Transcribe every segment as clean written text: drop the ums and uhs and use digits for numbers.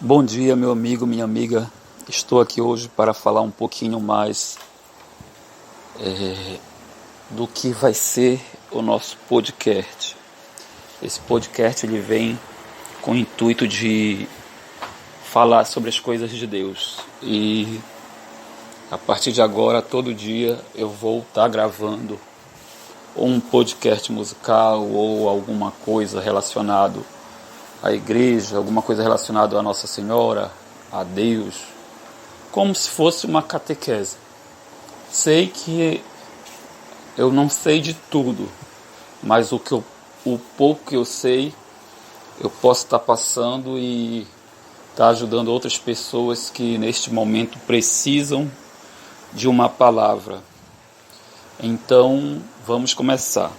Bom dia, meu amigo, minha amiga. Estou aqui hoje para falar um pouquinho mais do que vai ser o nosso podcast. Esse podcast ele vem com o intuito de falar sobre as coisas de Deus. E a partir de agora, todo dia, eu vou estar gravando um podcast musical ou alguma coisa relacionada à igreja, alguma coisa relacionada à Nossa Senhora, a Deus, como se fosse uma catequese. Sei que eu não sei de tudo, mas o pouco que eu sei, eu posso estar passando e estar ajudando outras pessoas que neste momento precisam de uma palavra. Então, vamos começar.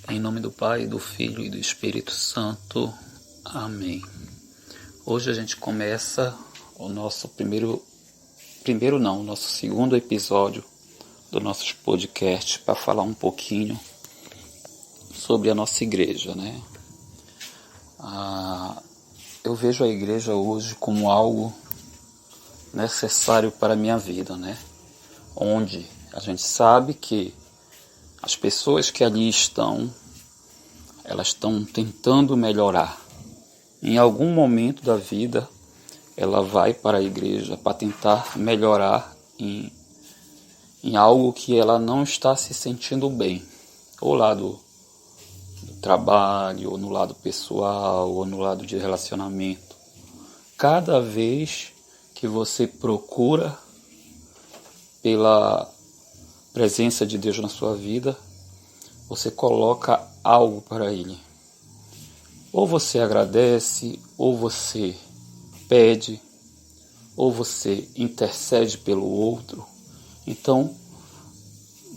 Em nome do Pai, do Filho e do Espírito Santo. Amém. Hoje a gente começa o nosso nosso segundo episódio do nosso podcast para falar um pouquinho sobre a nossa igreja, né? Eu vejo a igreja hoje como algo necessário para a minha vida, né? Onde a gente sabe que as pessoas que ali estão, elas estão tentando melhorar. Em algum momento da vida, ela vai para a igreja para tentar melhorar em algo que ela não está se sentindo bem. Ou lá do trabalho, ou no lado pessoal, ou no lado de relacionamento. Cada vez que você procura pela presença de Deus na sua vida, você coloca algo para Ele. Ou você agradece, ou você pede, ou você intercede pelo outro. Então,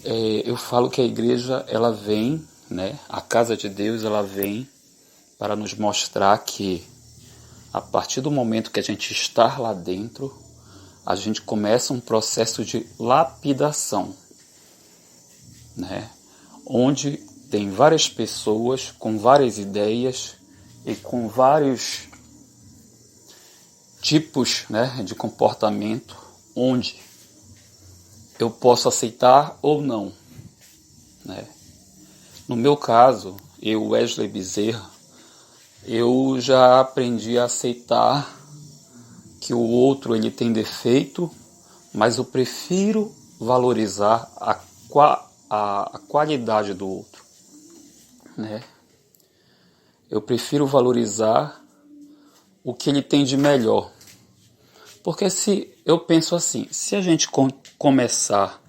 eu falo que a igreja, ela vem, né? A casa de Deus, ela vem para nos mostrar que a partir do momento que a gente está lá dentro, a gente começa um processo de lapidação, né? Onde tem várias pessoas com várias ideias e com vários tipos, né, de comportamento, onde eu posso aceitar ou não, né? No meu caso, eu, Wesley Bezerra, eu já aprendi a aceitar que o outro ele tem defeito, mas eu prefiro valorizar a qualidade do outro, né? Eu prefiro valorizar o que ele tem de melhor. Porque eu penso assim, se a gente começar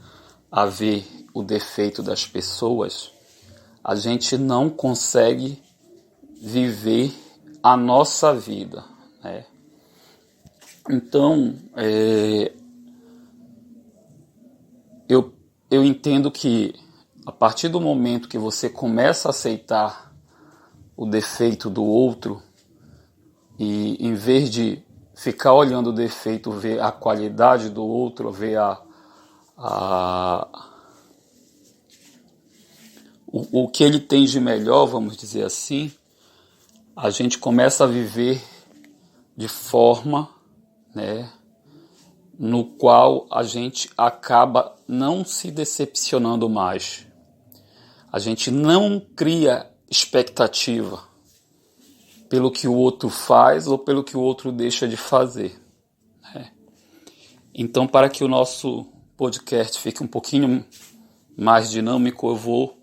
a ver o defeito das pessoas, a gente não consegue viver a nossa vida, né? Então, eu entendo que a partir do momento que você começa a aceitar o defeito do outro, e em vez de ficar olhando o defeito, ver a qualidade do outro, ver o que ele tem de melhor, vamos dizer assim, a gente começa a viver de forma, né, no qual a gente acaba não se decepcionando mais. A gente não cria expectativa pelo que o outro faz ou pelo que o outro deixa de fazer, né? Então, para que o nosso podcast fique um pouquinho mais dinâmico, eu vou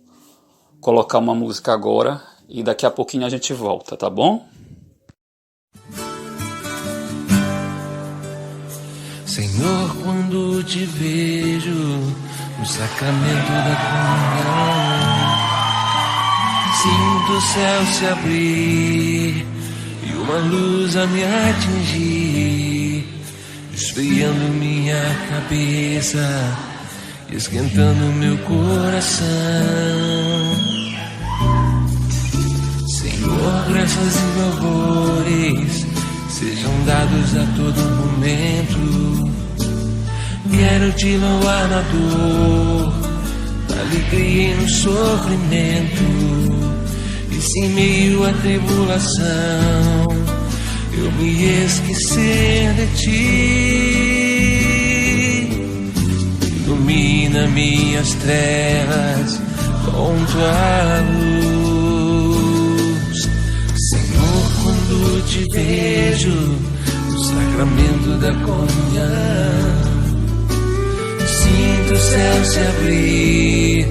colocar uma música agora e daqui a pouquinho a gente volta, tá bom? Senhor, quando te vejo no sacramento da comunhão, sinto o céu se abrir e uma luz a me atingir, esfriando minha cabeça, esquentando meu coração. Senhor, graças e louvores sejam dados a todo momento. Quero te louvar na dor, na alegria e no sofrimento. E se em meio à tribulação eu me esquecer de ti, ilumina minhas trevas com tua luz. Senhor, quando te vejo no sacramento da comunhão, sinto o céu se abrir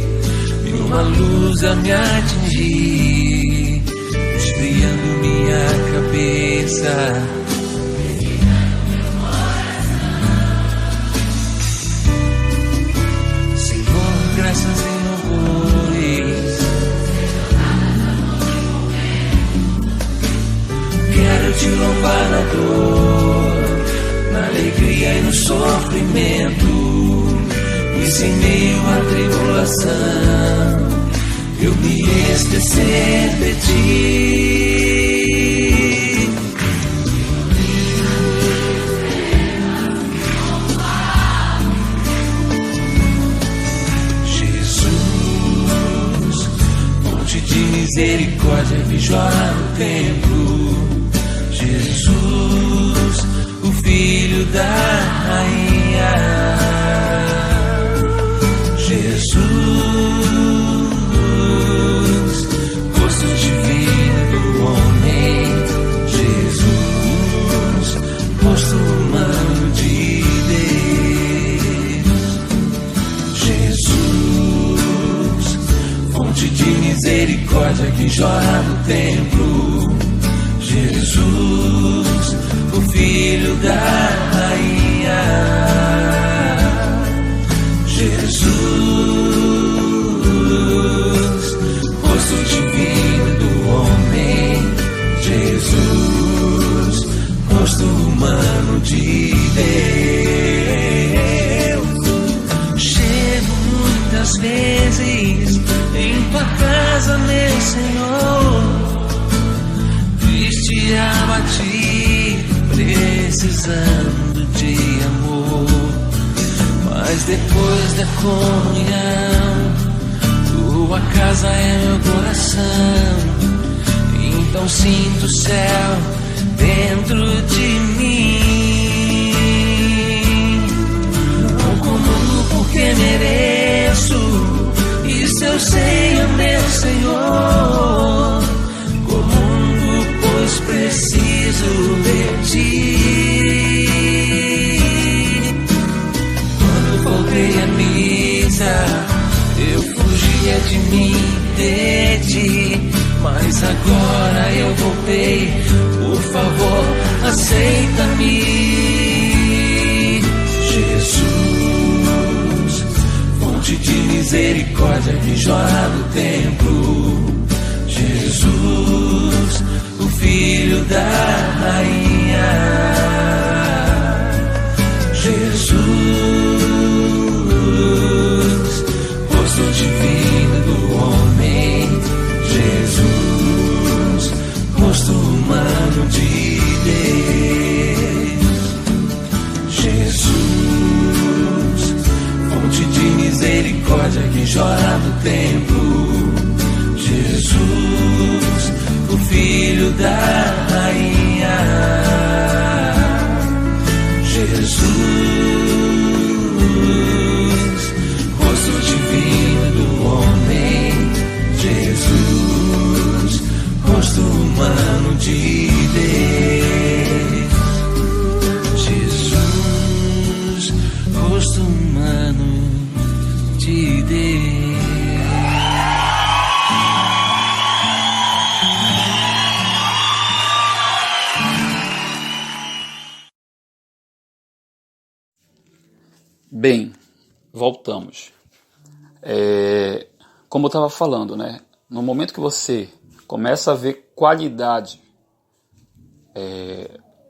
e uma luz a me atingir, esfriando minha cabeça. Senhor, graças e louvores, quero te louvar na dor, na alegria e no sofrimento. E se em meio à tribulação eu me esquecer de ti, Jesus, fonte de misericórdia, vi chorar no templo. Jesus, o Filho da Rainha. Jesus, rosto divino do homem. Jesus, rosto humano de Deus. Jesus, fonte de misericórdia que jorra no templo. Jesus, o Filho da Rainha. Jesus, rosto divino do homem. Jesus, rosto humano de Deus. Chego muitas vezes em tua casa, meu Senhor, triste e abatido, precisando de amor. Mas depois da comunhão, tua casa é meu coração. Então sinto o céu dentro de mim. Não comungo porque mereço, isso eu sei, ó meu Senhor. Comungo pois preciso de ti. Voltei à missa, eu fugia de mim, de ti, mas agora eu voltei, por favor, aceita-me. Jesus, fonte de misericórdia que jorra do templo. Jesus, o Filho da Rainha. Jesus, rosto divino do homem. Jesus, rosto humano de Deus. Jesus, fonte de misericórdia que jorra do templo. Jesus, o Filho da Rainha. Jesus, rosto divino do homem. Jesus, rosto humano de Deus. Jesus, rosto humano de Deus. Bem, voltamos. Como eu estava falando, né? No momento que você começa a ver qualidade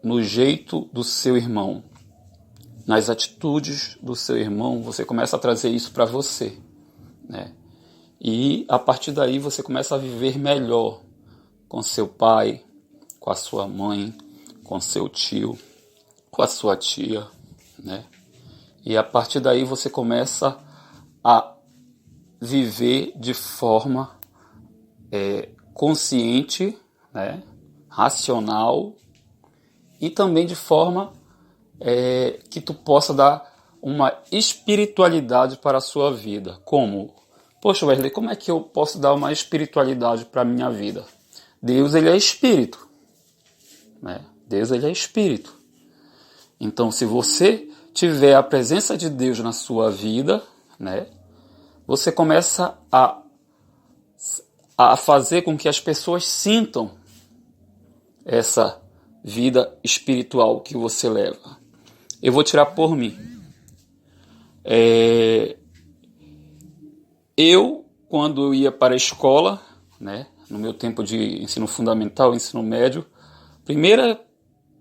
no jeito do seu irmão, nas atitudes do seu irmão, você começa a trazer isso para você, né? E a partir daí você começa a viver melhor com seu pai, com a sua mãe, com seu tio, com a sua tia, né? E a partir daí você começa a viver de forma consciente, né, racional, e também de forma que tu possa dar uma espiritualidade para a sua vida. Como? Poxa, Wesley, como é que eu posso dar uma espiritualidade para a minha vida? Deus, ele é espírito, né? Deus, ele é espírito. Então, se você tiver a presença de Deus na sua vida, né, você começa a fazer com que as pessoas sintam essa vida espiritual que você leva. Eu vou tirar por mim. Eu, quando eu ia para a escola, né, no meu tempo de ensino fundamental, ensino médio, primeira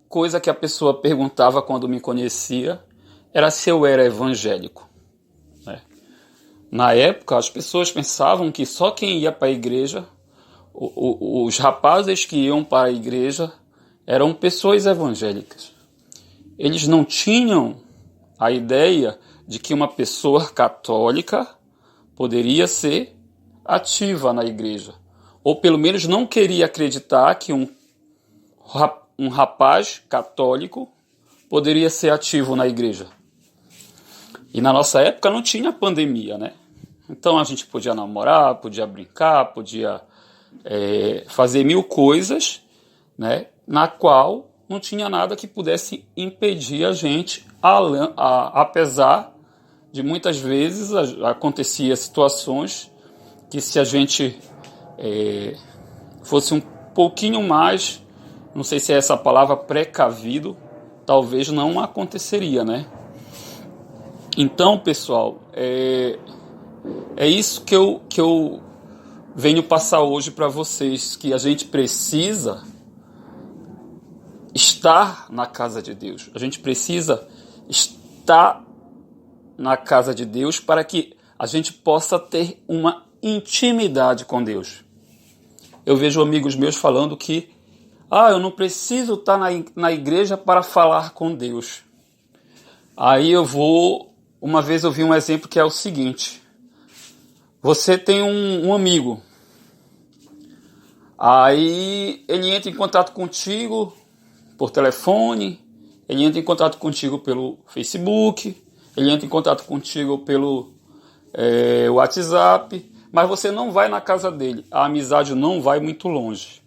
coisa que a pessoa perguntava quando me conhecia era se eu era evangélico, né? Na época, as pessoas pensavam que só quem ia para a igreja, os rapazes que iam para a igreja, eram pessoas evangélicas. Eles não tinham a ideia de que uma pessoa católica poderia ser ativa na igreja. Ou pelo menos não queria acreditar que um rapaz católico poderia ser ativo na igreja. E na nossa época não tinha pandemia, né? Então a gente podia namorar, podia brincar, podia fazer mil coisas, né? Na qual não tinha nada que pudesse impedir a gente, apesar de muitas vezes acontecia situações que, se a gente fosse um pouquinho mais, não sei se é essa palavra, precavido, talvez não aconteceria, né? Então, pessoal, é isso que eu venho passar hoje para vocês, que a gente precisa estar na casa de Deus. A gente precisa estar na casa de Deus para que a gente possa ter uma intimidade com Deus. Eu vejo amigos meus falando que eu não preciso estar na igreja para falar com Deus. Aí uma vez eu vi um exemplo que é o seguinte: você tem um amigo, aí ele entra em contato contigo por telefone, ele entra em contato contigo pelo Facebook, ele entra em contato contigo pelo WhatsApp, mas você não vai na casa dele, a amizade não vai muito longe,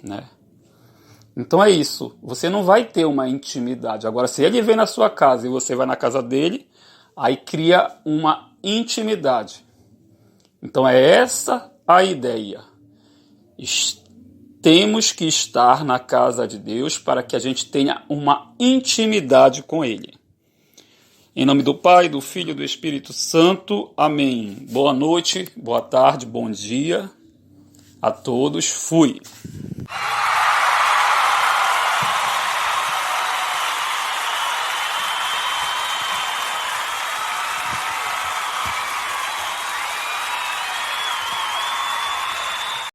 né? Então é isso, você não vai ter uma intimidade. Agora, se ele vem na sua casa e você vai na casa dele, aí cria uma intimidade. Então é essa a ideia. Temos que estar na casa de Deus para que a gente tenha uma intimidade com Ele. Em nome do Pai, do Filho e do Espírito Santo. Amém. Boa noite, boa tarde, bom dia a todos. Fui.